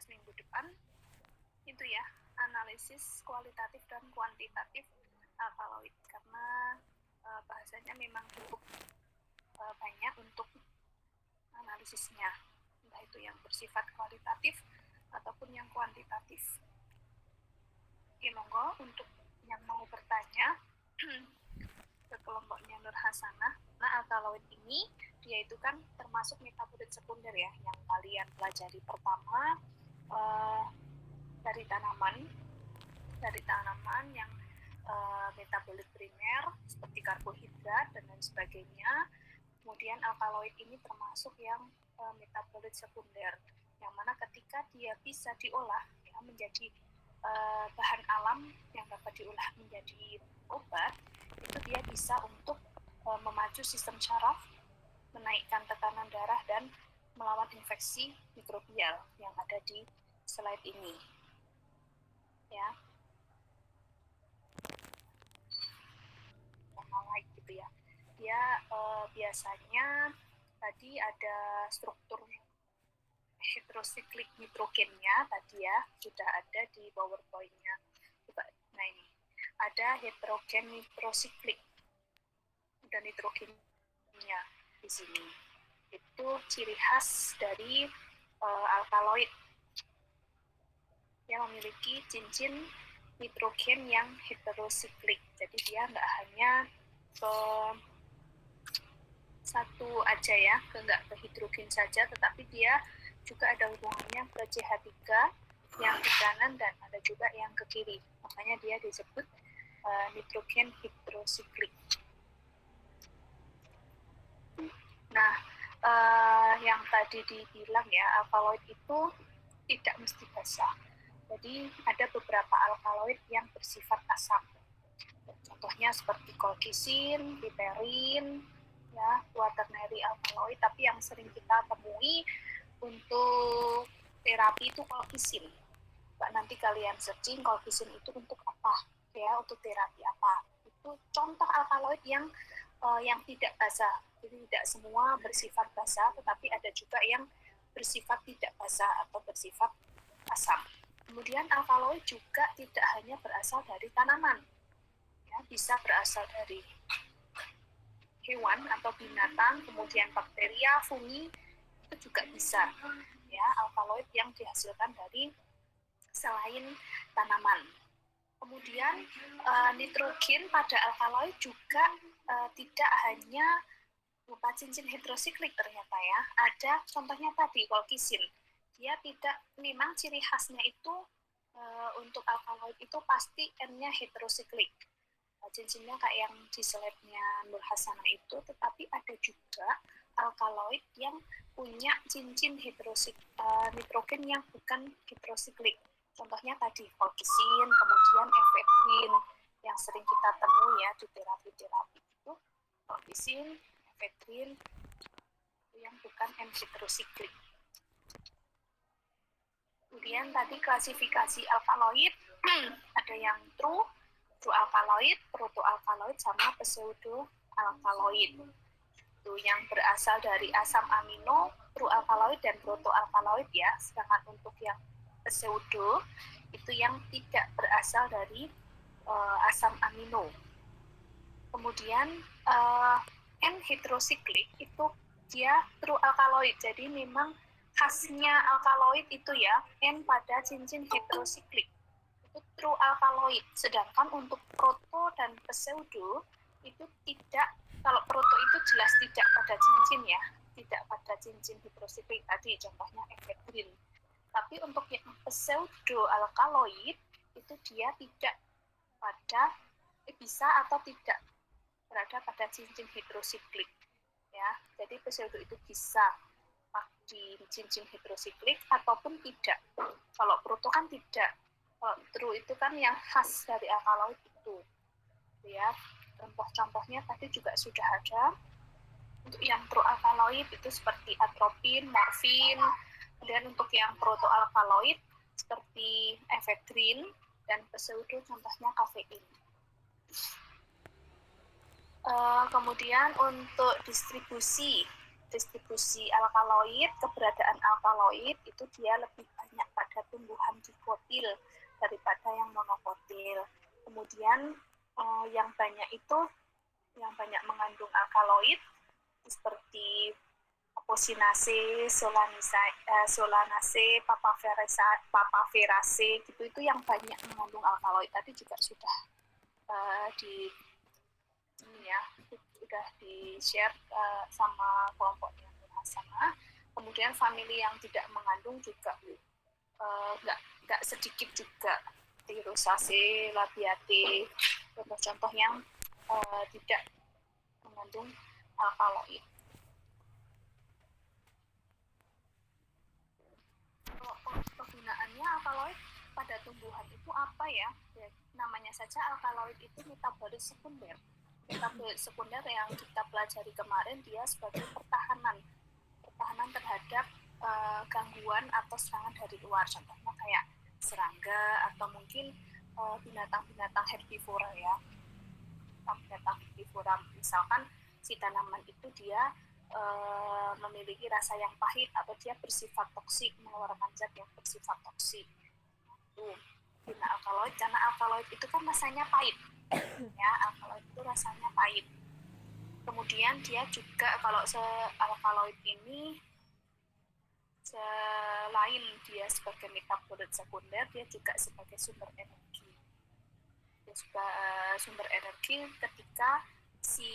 bahas minggu depan itu ya, analisis kualitatif dan kuantitatif alkaloid, karena bahasanya memang cukup banyak untuk analisisnya, entah itu yang bersifat kualitatif ataupun yang kuantitatif. Oke, monggo untuk yang mau bertanya ke kelompoknya Nur Hasanah. Nah, alkaloid ini dia itu kan termasuk metabolit sekunder ya, yang kalian pelajari pertama dari tanaman yang metabolit primer seperti karbohidrat dan lain sebagainya. Kemudian alkaloid ini termasuk yang metabolit sekunder, yang mana ketika dia bisa diolah ya, menjadi bahan alam yang dapat diolah menjadi obat, itu dia bisa untuk memacu sistem syaraf, menaikkan tekanan darah, dan melawan infeksi mikrobial yang ada di slide ini. Ya, alkaloid gitu ya. Dia biasanya tadi ada struktur heterosiklik nitrogennya tadi ya, sudah ada di PowerPoint-nya. Nah ini ada heterogen nitrosiklik dan nitrogennya di sini. Itu ciri khas dari alkaloid yang memiliki cincin nitrogen yang heterosiklik. Jadi dia nggak hanya ke satu aja ya, nggak ke hidrogen saja, tetapi dia juga ada hubungannya ke CH3 yang di kanan dan ada juga yang ke kiri. Makanya dia disebut nitrogen heterosiklik. Nah, yang tadi dibilang ya, alkaloid itu tidak mesti basah. Jadi ada beberapa alkaloid yang bersifat asam. Contohnya seperti kolkisin, piperin, ya, quaternary alkaloid. Tapi yang sering kita temui untuk terapi itu kolkisin. Nanti kalian searching kolkisin itu untuk apa? Ya, untuk terapi apa? Itu contoh alkaloid yang tidak basah. Jadi tidak semua bersifat basah, tetapi ada juga yang bersifat tidak basah atau bersifat asam. Kemudian alkaloid juga tidak hanya berasal dari tanaman, ya, bisa berasal dari hewan atau binatang, kemudian bakteria, fungi, itu juga bisa. Ya, alkaloid yang dihasilkan dari selain tanaman. Kemudian nitrogen pada alkaloid juga tidak hanya berupa cincin heterosiklik ternyata ya. Ada contohnya tadi kolkisin. Dia tidak, memang ciri khasnya itu untuk alkaloid itu pasti N-nya heterosiklik. Cincinnya kayak yang di slide-nya Nur Hasanah itu, tetapi ada juga alkaloid yang punya cincin nitrogen yang bukan heterosiklik. Contohnya tadi kolkisin, kemudian efedrin yang sering kita temui ya di terapi-terapi itu, kolkisin, efedrin yang bukan N-heterosiklik. Kemudian tadi klasifikasi alkaloid ada yang true alkaloid, protoalkaloid, sama pseudo alkaloid. Itu yang berasal dari asam amino, true alkaloid dan protoalkaloid ya. Sedangkan untuk yang pseudo itu yang tidak berasal dari asam amino. Kemudian N-heterosiklik itu dia true alkaloid. Jadi memang khasnya alkaloid itu ya, N pada cincin heterosiklik. Itu true alkaloid. Sedangkan untuk proto dan pseudo itu tidak. Kalau proto itu jelas tidak pada cincin ya, tidak pada cincin heterosiklik tadi, contohnya efedrin. Tapi untuk yang pseudo alkaloid itu dia tidak pada, bisa atau tidak berada pada cincin heterosiklik ya. Jadi pseudo itu bisa di cincin heterosiklik ataupun tidak. Kalau proto kan tidak. Kalau true itu kan yang khas dari alkaloid itu ya. Contoh-contohnya tadi juga sudah ada. Untuk yang true alkaloid itu seperti atropin, morfin. Kemudian untuk yang protoalkaloid seperti efedrin, dan pseudo contohnya kafein. Kemudian untuk distribusi alkaloid, keberadaan alkaloid itu dia lebih banyak pada diskotil daripada yang monokotil. Kemudian yang banyak mengandung alkaloid seperti aposinase, solanase, papaverase gitu, itu yang banyak mengandung alkaloid. Tadi juga sudah sudah di-share sama kelompok yang sama. Kemudian famili yang tidak mengandung juga nggak sedikit juga, di rosacea, labiate, contoh-contoh yang tidak mengandung alkaloid. Penggunaannya alkaloid pada tumbuhan itu apa ya? Namanya saja alkaloid itu metabolit sekunder. Metabolit sekunder yang kita pelajari kemarin, dia sebagai pertahanan terhadap gangguan atau serangan dari luar, contohnya kayak serangga atau mungkin binatang-binatang herbivora ya. Binatang herbivora, misalkan si tanaman itu dia memiliki rasa yang pahit atau dia bersifat toksik, mengeluarkan zat yang bersifat toksik. Guna alkaloid, karena alkaloid itu kan rasanya pahit ya, alkaloid itu rasanya pahit. Kemudian dia juga, kalau alkaloid ini selain dia sebagai metabolit sekunder, dia juga sebagai sumber energi. Dia juga sumber energi ketika si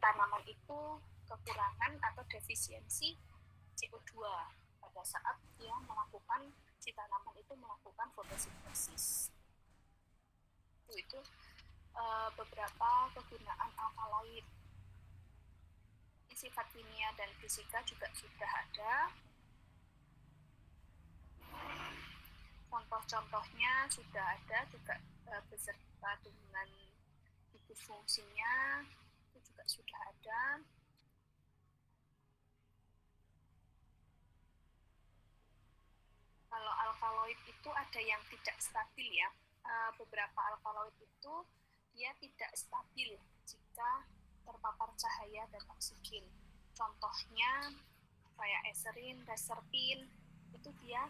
tanaman itu kekurangan atau defisiensi CO2 pada saat dia si tanaman itu melakukan fotosintesis. Itu beberapa kegunaan alkaloid. Sifat kimia dan fisika juga sudah ada. Contoh-contohnya sudah ada juga, beserta dengan buku fungsinya itu juga sudah ada. Kalau alkaloid itu ada yang tidak stabil ya. Beberapa alkaloid itu dia tidak stabil jika terpapar cahaya dan oksigen. Contohnya kayak eserin, reserpin, itu dia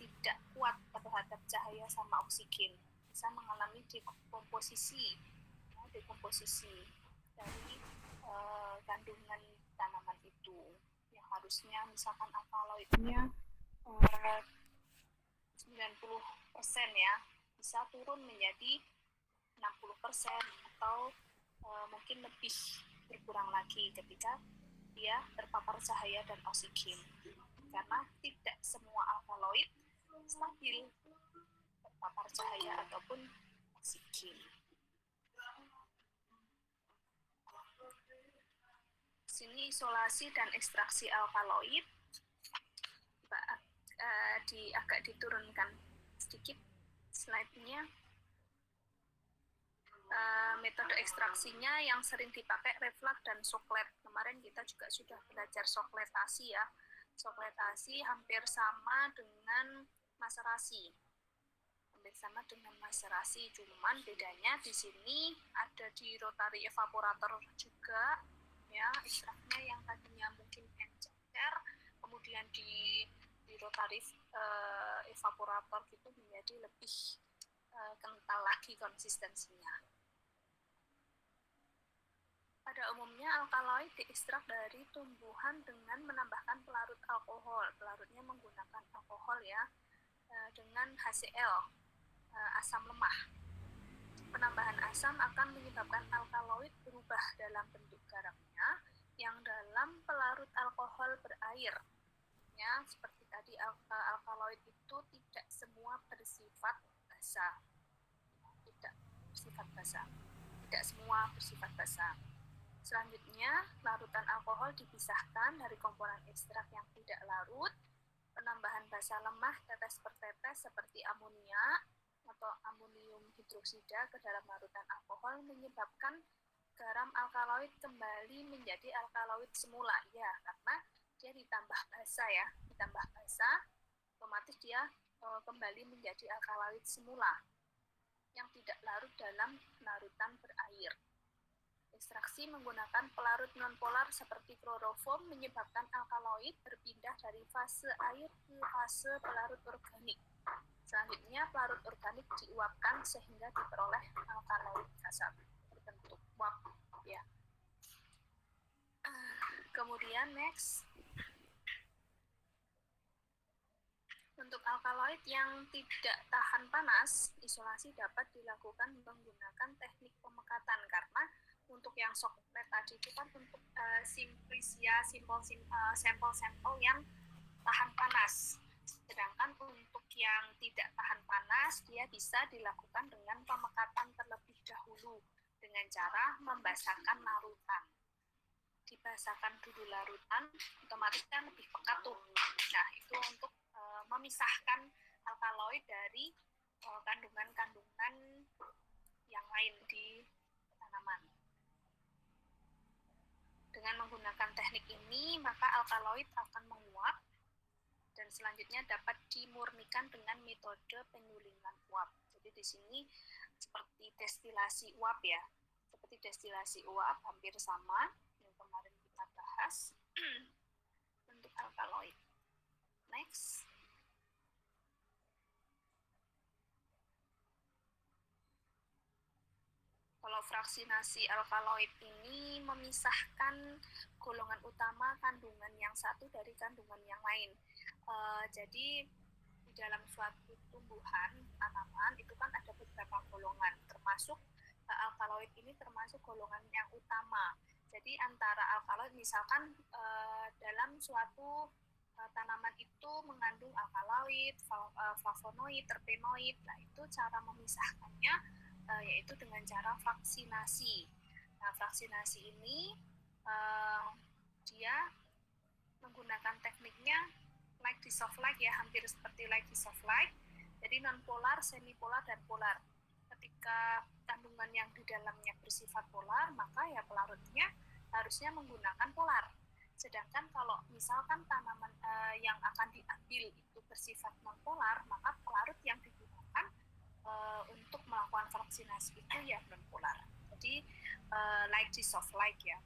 tidak kuat terhadap cahaya sama oksigen, bisa mengalami dekomposisi dari kandungan tanaman itu, yang harusnya misalkan alkaloidnya 90% ya, bisa turun menjadi 60% atau mungkin lebih berkurang lagi ketika dia terpapar cahaya dan oksigen, karena tidak semua alkaloid stabil terpapar cahaya ataupun oksigen. Sini isolasi dan ekstraksi alkaloid, agak diturunkan sedikit slide-nya. Metode ekstraksinya yang sering dipakai reflux dan soklet. Kemarin kita juga sudah belajar sokletasi ya. Sokletasi hampir sama dengan maserasi. Cuman bedanya di sini ada di rotary evaporator juga ya, ekstraknya yang tadinya mungkin encer, kemudian di rotary evaporator gitu menjadi lebih kental lagi konsistensinya. Pada umumnya alkaloid diekstrak dari tumbuhan dengan menambahkan pelarut alkohol. Pelarutnya menggunakan alkohol ya, dengan HCl, asam lemah. Penambahan asam akan menyebabkan alkaloid berubah dalam bentuk garamnya yang dalam pelarut alkohol berair. Ya, seperti tadi alkaloid itu tidak semua bersifat basa. Tidak semua bersifat basa. Selanjutnya, larutan alkohol dipisahkan dari komponen ekstrak yang tidak larut. Penambahan basa lemah tetes per tetes seperti amonia atau amonium hidroksida ke dalam larutan alkohol menyebabkan garam alkaloid kembali menjadi alkaloid semula. Ya, karena dia ditambah basa ya, otomatis dia kembali menjadi alkaloid semula yang tidak larut dalam larutan berair. Ekstraksi menggunakan pelarut nonpolar seperti kloroform menyebabkan alkaloid berpindah dari fase air ke fase pelarut organik. Selanjutnya, pelarut organik diuapkan sehingga diperoleh alkaloid kasar berbentuk uap. Ya. Kemudian next, untuk alkaloid yang tidak tahan panas, isolasi dapat dilakukan menggunakan teknik pemekatan, karena untuk yang Socrates tadi itu kan untuk simplisia, sampel-sampel yang tahan panas. Sedangkan untuk yang tidak tahan panas, dia bisa dilakukan dengan pemekatan terlebih dahulu dengan cara membasahkan larutan. Dibasahkan dulu larutan, otomatis kan lebih pekat tuh. Nah, itu untuk memisahkan alkaloid dari kandungan-kandungan yang lain di tanaman. Dengan menggunakan teknik ini, maka alkaloid akan menguap dan selanjutnya dapat dimurnikan dengan metode penyulingan uap. Jadi di sini seperti destilasi uap ya. Seperti destilasi uap hampir sama yang kemarin kita bahas untuk alkaloid. Next. Kalau fraksinasi alkaloid ini memisahkan golongan utama kandungan yang satu dari kandungan yang lain. Jadi di dalam suatu tumbuhan tanaman itu kan ada beberapa golongan, termasuk alkaloid ini termasuk golongan yang utama. Jadi antara alkaloid misalkan dalam suatu tanaman itu mengandung alkaloid, flavonoid, terpenoid. Nah, itu cara memisahkannya yaitu dengan cara vaksinasi. Nah, vaksinasi ini dia menggunakan tekniknya like dissolve like ya, hampir seperti like dissolve like. Jadi non-polar, semi-polar, dan polar. Ketika kandungan yang di dalamnya bersifat polar, maka ya pelarutnya harusnya menggunakan polar. Sedangkan kalau misalkan tanaman yang akan diambil itu bersifat non-polar, maka pelarut yang digunakan untuk melakukan vaksinasi itu ya non-polar. Jadi like dissolve like ya.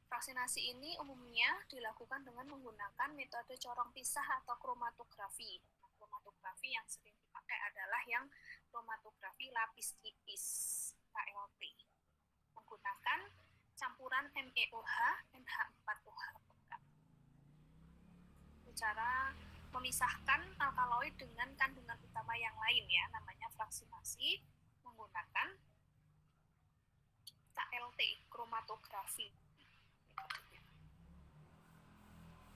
Vaksinasi ini umumnya dilakukan dengan menggunakan metode corong pisah atau kromatografi. Nah, kromatografi yang sering dipakai adalah yang kromatografi lapis tipis KLP, menggunakan campuran MEOH NH4OH. Cara memisahkan alkaloid dengan kandungan utama yang lain ya, namanya vaksinasi menggunakan KLT, kromatografi.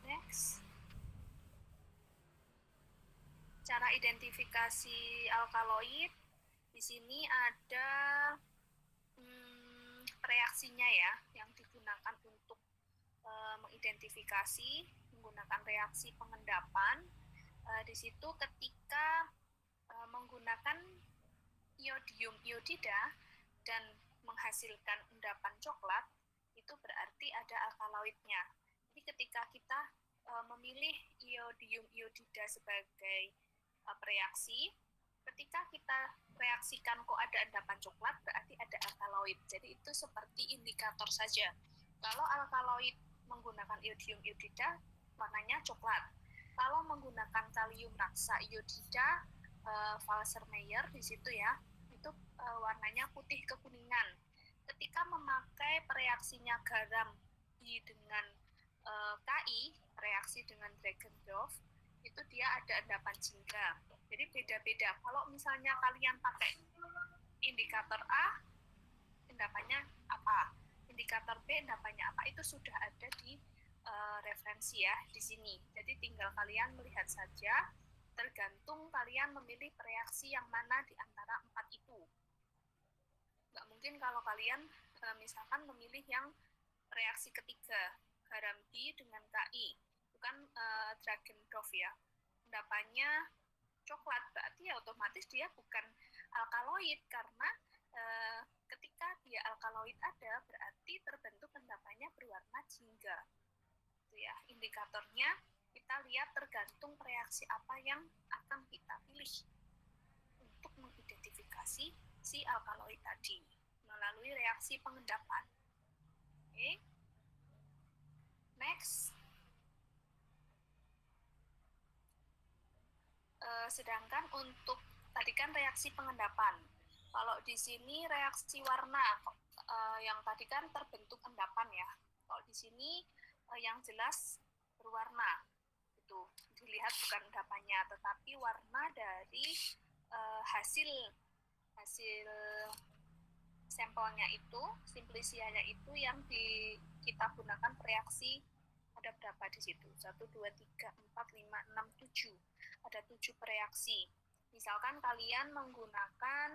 Next. Cara identifikasi alkaloid, di sini ada reaksinya ya, yang digunakan untuk mengidentifikasi menggunakan reaksi pengendapan. Di situ ketika menggunakan iodium iodida dan menghasilkan endapan coklat, itu berarti ada alkaloidnya. Jadi ketika kita memilih iodium iodida sebagai reaksi, ketika kita reaksikan kok ada endapan coklat, berarti ada alkaloid. Jadi itu seperti indikator saja. Kalau alkaloid menggunakan iodium iodida, warnanya coklat. Kalau menggunakan kalium raksa iodida, Falsermeyer di situ ya, itu warnanya putih kekuningan. Ketika memakai reaksinya garam dengan Ki, reaksi dengan Dragendorf, itu dia ada endapan jingga. Jadi beda-beda. Kalau misalnya kalian pakai indikator A, endapannya apa? Indikator B, endapannya apa? Itu sudah ada di referensi ya di sini. Jadi tinggal kalian melihat saja, tergantung kalian memilih reaksi yang mana di antara 4 itu. Nggak mungkin kalau kalian misalkan memilih yang reaksi ketiga, garam D dengan Ki, bukan Dragendorf ya. Endapannya coklat, berarti ya otomatis dia bukan alkaloid, karena ketika dia alkaloid ada, berarti terbentuk endapannya berwarna jingga. Itu ya, indikatornya kita lihat tergantung reaksi apa yang akan kita pilih untuk mengidentifikasi si alkaloid tadi melalui reaksi pengendapan. Oke. Next. Sedangkan untuk tadi kan reaksi pengendapan. Kalau di sini reaksi warna, yang tadi kan terbentuk endapan ya. Kalau di sini yang jelas berwarna. Itu dilihat bukan endapannya, tetapi warna dari hasil sampelnya itu, simplicianya itu yang kita gunakan reaksi. Ada berapa di situ? 1, 2, 3, 4, 5, 6, 7. Ada 7 reaksi. Misalkan kalian menggunakan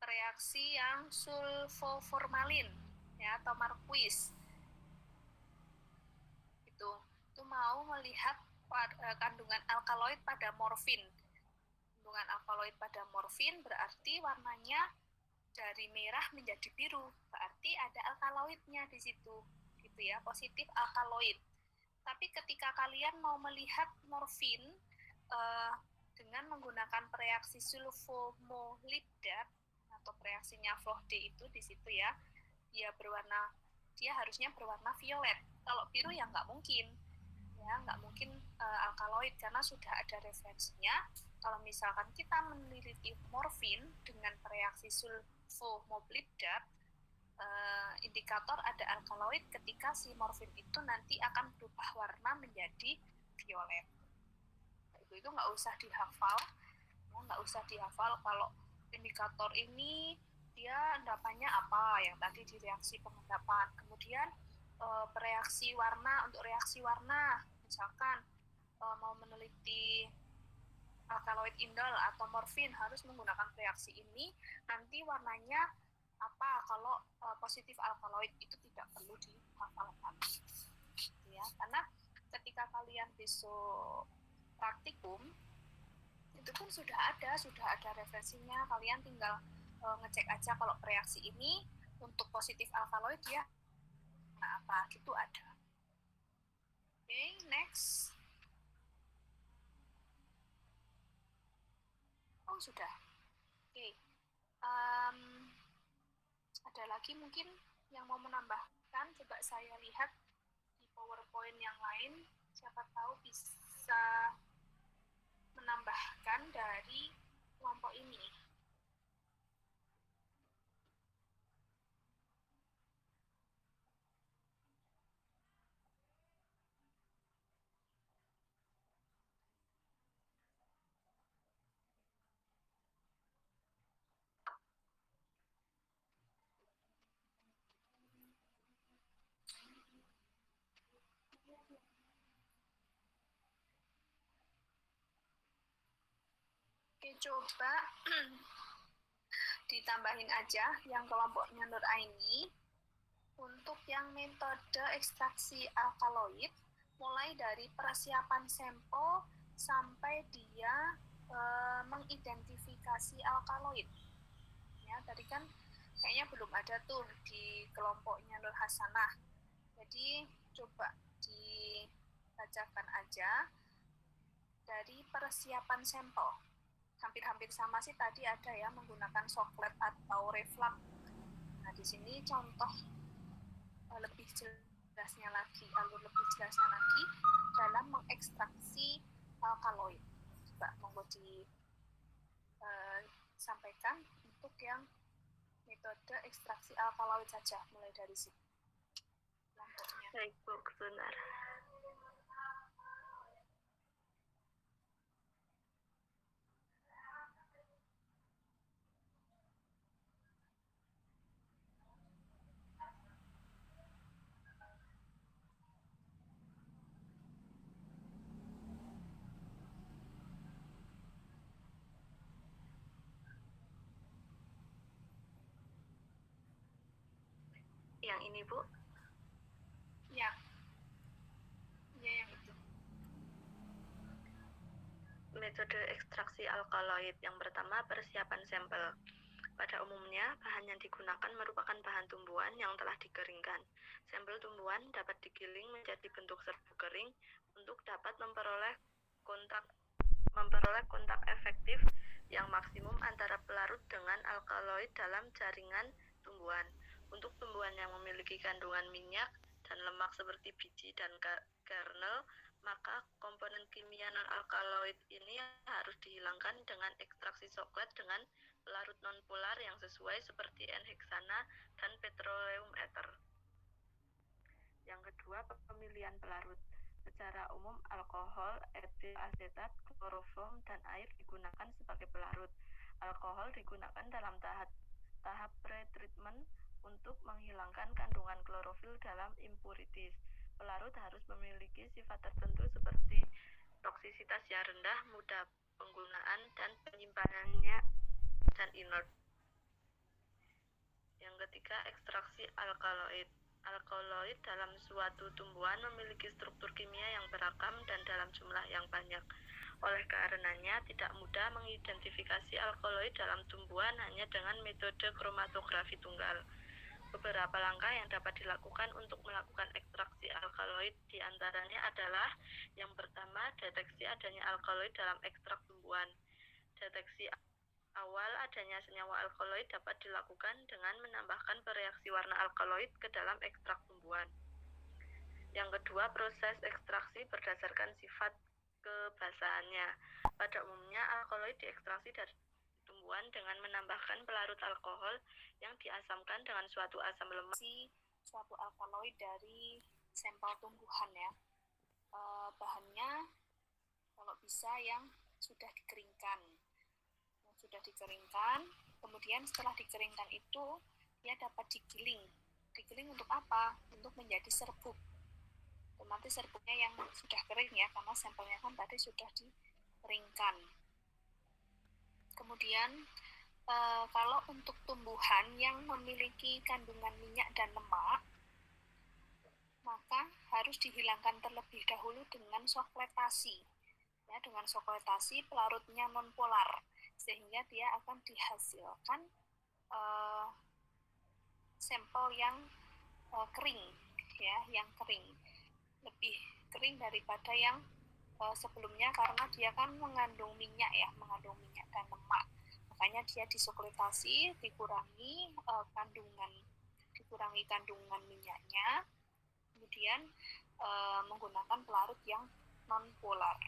reaksi yang sulfoformalin ya, atau marquis. Itu mau melihat kandungan alkaloid pada morfin. Kandungan alkaloid pada morfin berarti warnanya dari merah menjadi biru, berarti ada alkaloidnya di situ, gitu ya, positif alkaloid. Tapi ketika kalian mau melihat morfin dengan menggunakan reaksi sulfomolibdat atau reaksinya Vogt itu di situ ya, dia harusnya berwarna violet. Kalau biru ya nggak mungkin. Ya, nggak mungkin alkaloid karena sudah ada referensinya. Kalau misalkan kita meneliti morfin dengan reaksi sulfomolibdat, indikator ada alkaloid ketika si morfin itu nanti akan berubah warna menjadi violet. Itu nggak usah dihafal, ya, nggak usah dihafal kalau indikator ini dia endapannya apa yang tadi di reaksi pengendapan. Kemudian bereaksi warna, untuk reaksi warna misalkan mau meneliti alkaloid indol atau morfin harus menggunakan reaksi ini, nanti warnanya apa. Kalau positif alkaloid itu tidak perlu dihafalkan ya, karena ketika kalian besok praktikum itu pun sudah ada referensinya. Kalian tinggal ngecek aja kalau reaksi ini untuk positif alkaloid ya nah apa gitu ada. Oke, next. Oh sudah. Oke. Ada lagi mungkin yang mau menambahkan? Coba saya lihat di PowerPoint yang lain, siapa tahu bisa menambahkan dari kelompok ini. Oke, coba ditambahin aja yang kelompoknya Nur Aini. Untuk yang metode ekstraksi alkaloid, mulai dari persiapan sampel sampai dia mengidentifikasi alkaloid. Ya, tadi kan kayaknya belum ada tuh di kelompoknya Nur Hasanah. Jadi coba dibacakan aja dari persiapan sampel. Hampir-hampir sama sih tadi ada ya, menggunakan soklet atau reflux. Nah, di sini contoh lebih jelasnya lagi dalam mengekstraksi alkaloid. Coba monggo disampaikan untuk yang metode ekstraksi alkaloid saja, mulai dari sini. Baik, Bu, sebentar. Yang ini, Bu? Ya. Ya, yang itu. Metode ekstraksi alkaloid. Yang pertama, persiapan sampel. Pada umumnya, bahan yang digunakan merupakan bahan tumbuhan yang telah dikeringkan. Sampel tumbuhan dapat digiling menjadi bentuk serbuk kering untuk dapat memperoleh kontak efektif yang maksimum antara pelarut dengan alkaloid dalam jaringan tumbuhan. Untuk tumbuhan yang memiliki kandungan minyak dan lemak seperti biji dan kernel, maka komponen kimia non-alkaloid ini harus dihilangkan dengan ekstraksi coklat dengan pelarut nonpolar yang sesuai seperti N-heksana dan petroleum ether. Yang kedua, pemilihan pelarut. Secara umum, alkohol, etil asetat, kloroform, dan air digunakan sebagai pelarut. Alkohol digunakan dalam tahap pre-treatment untuk menghilangkan kandungan klorofil dalam impurities. Pelarut harus memiliki sifat tertentu seperti toksisitas yang rendah, mudah penggunaan, dan penyimpanannya dan inert. Yang ketiga, ekstraksi alkaloid. Alkaloid dalam suatu tumbuhan memiliki struktur kimia yang beragam dan dalam jumlah yang banyak. Oleh karenanya, tidak mudah mengidentifikasi alkaloid dalam tumbuhan hanya dengan metode kromatografi tunggal. Beberapa langkah yang dapat dilakukan untuk melakukan ekstraksi alkaloid diantaranya adalah: yang pertama, deteksi adanya alkaloid dalam ekstrak tumbuhan. Deteksi awal adanya senyawa alkaloid dapat dilakukan dengan menambahkan bereaksi warna alkaloid ke dalam ekstrak tumbuhan. Yang kedua, proses ekstraksi berdasarkan sifat kebasahannya. Pada umumnya, alkaloid diekstraksi dari tumbuhan dengan menambahkan pelarut alkohol yang diasamkan dengan suatu asam lemak. Suatu alkaloid dari sampel tumbuhan ya. Bahannya kalau bisa yang sudah dikeringkan. Kemudian setelah dikeringkan itu dia dapat digiling untuk apa? Untuk menjadi serbuk. Nanti serbuknya yang sudah kering ya, karena sampelnya kan tadi sudah dikeringkan. Kemudian kalau untuk tumbuhan yang memiliki kandungan minyak dan lemak, maka harus dihilangkan terlebih dahulu dengan sokletasi. Ya, dengan sokletasi pelarutnya nonpolar, sehingga dia akan dihasilkan sampel yang kering, ya, yang kering, lebih kering daripada yang sebelumnya, karena dia kan mengandung minyak dan lemak, makanya dia disokletasi, dikurangi kandungan minyaknya, kemudian menggunakan pelarut yang nonpolar.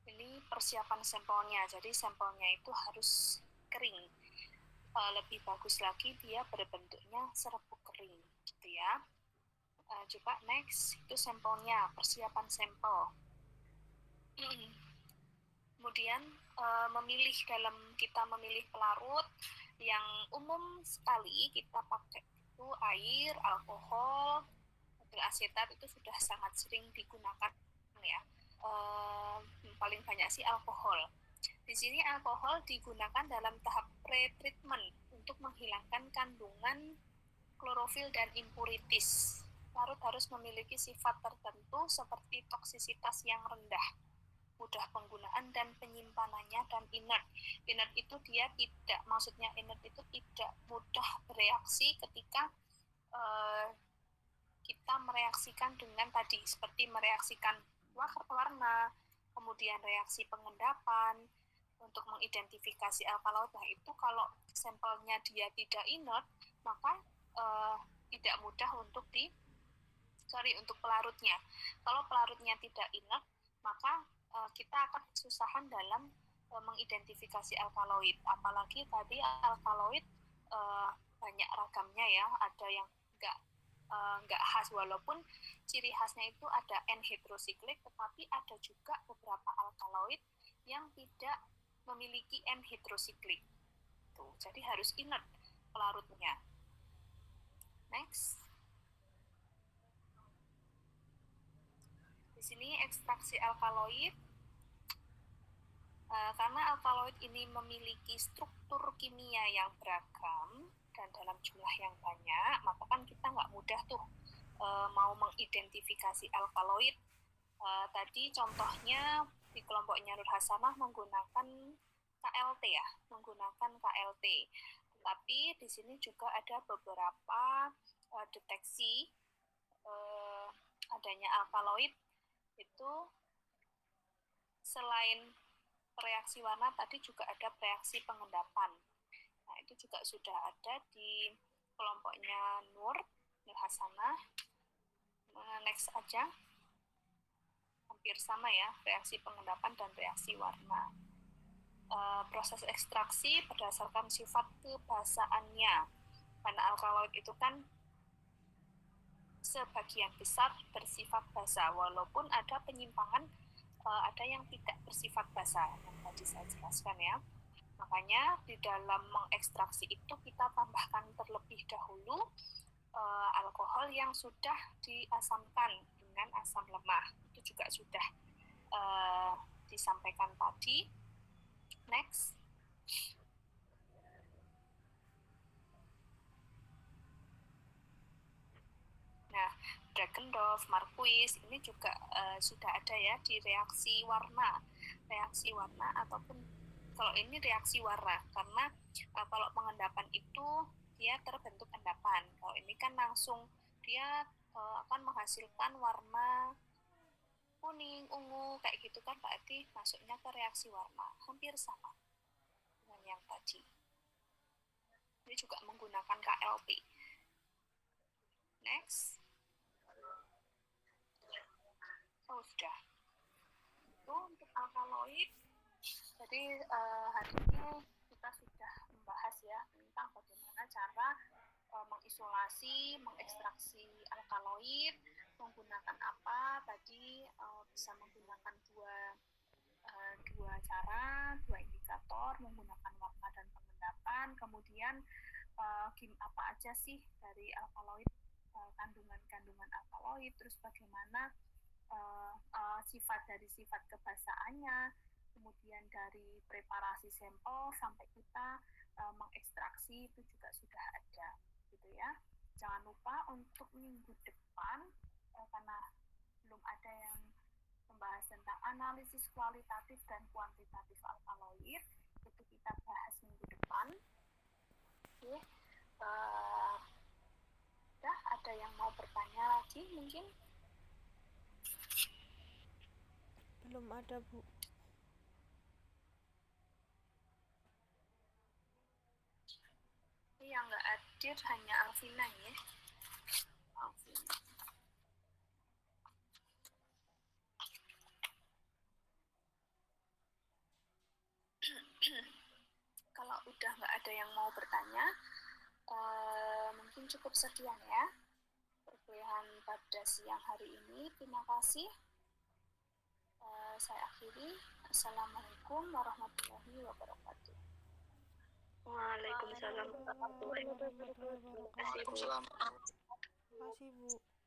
Ini persiapan sampelnya, jadi sampelnya itu harus kering. Lebih bagus lagi dia berbentuknya serbuk kering, gitu ya. Coba next, itu sampelnya, persiapan sampel. Kemudian kita memilih pelarut yang umum sekali kita pakai itu air, alkohol, etil asetat itu sudah sangat sering digunakan ya. Paling banyak sih alkohol. Di sini alkohol digunakan dalam tahap pre-treatment untuk menghilangkan kandungan klorofil dan impurities. Larut harus memiliki sifat tertentu seperti toksisitas yang rendah, mudah penggunaan dan penyimpanannya, dan inert. Inert itu inert itu tidak mudah bereaksi ketika kita mereaksikan dengan tadi, seperti mereaksikan warna, kemudian reaksi pengendapan untuk mengidentifikasi alkaloid. Nah, itu kalau sampelnya dia tidak inert, maka tidak mudah untuk untuk pelarutnya. Kalau pelarutnya tidak inert, maka kita akan kesusahan dalam mengidentifikasi alkaloid. Apalagi tadi alkaloid banyak ragamnya ya, ada yang nggak khas, walaupun ciri khasnya itu ada N-heterosiklik, tetapi ada juga beberapa alkaloid yang tidak memiliki N-heterosiklik. Tuh, jadi harus inert pelarutnya. Next. Di sini ekstraksi alkaloid. Karena alkaloid ini memiliki struktur kimia yang beragam dan dalam jumlah yang banyak, maka kan kita nggak mudah tuh mau mengidentifikasi alkaloid. Tadi contohnya di kelompoknya Nur Hasanah menggunakan KLT ya, Tapi di sini juga ada beberapa deteksi adanya alkaloid, itu selain reaksi warna tadi juga ada reaksi pengendapan. Nah, itu juga sudah ada di kelompoknya Nur Hasanah. Next aja. hampir sama ya, reaksi pengendapan dan reaksi warna. Proses ekstraksi berdasarkan sifat kebasaannya. Karena alkaloid itu kan sebagian besar bersifat basa, walaupun ada penyimpangan, ada yang tidak bersifat basa, yang tadi saya jelaskan ya. Makanya di dalam mengekstraksi itu kita tambahkan terlebih dahulu alkohol yang sudah diasamkan dengan asam lemah. Itu juga sudah disampaikan tadi. Next. Nah, Dragendorf, Marquis ini juga sudah ada ya di reaksi warna. Reaksi warna ataupun kalau ini reaksi warna, karena kalau pengendapan itu dia terbentuk endapan. Kalau ini kan langsung dia akan menghasilkan warna kuning, ungu, kayak gitu kan, berarti masuknya ke reaksi warna. Hampir sama dengan yang tadi. Ini juga menggunakan KLP. Next. Oh, sudah. Itu untuk alkaloid. Jadi hari ini kita sudah membahas ya tentang bagaimana cara mengisolasi, mengekstraksi alkaloid, menggunakan apa tadi, bisa menggunakan dua cara, dua indikator, menggunakan warna dan pengendapan. Kemudian apa aja sih dari alkaloid, kandungan-kandungan alkaloid, terus bagaimana sifat dari sifat kebasaannya, kemudian dari preparasi sampel sampai kita mengekstraksi itu juga sudah ada, gitu ya. Jangan lupa untuk minggu depan, karena belum ada yang membahas tentang analisis kualitatif dan kuantitatif alkaloid, itu kita bahas minggu depan. Oke, udah ada yang mau bertanya lagi mungkin? Belum ada, Bu. Yang nggak hadir hanya Alvina ya. Alvina. Kalau udah nggak ada yang mau bertanya, mungkin cukup sekian ya perkuliahan pada siang hari ini. Terima kasih. Saya akhiri. Assalamualaikum warahmatullahi wabarakatuh. Waalaikumsalam warahmatullahi wabarakatuh. Waalaikumsalam warahmatullahi wabarakatuh. Terima kasih, Bu.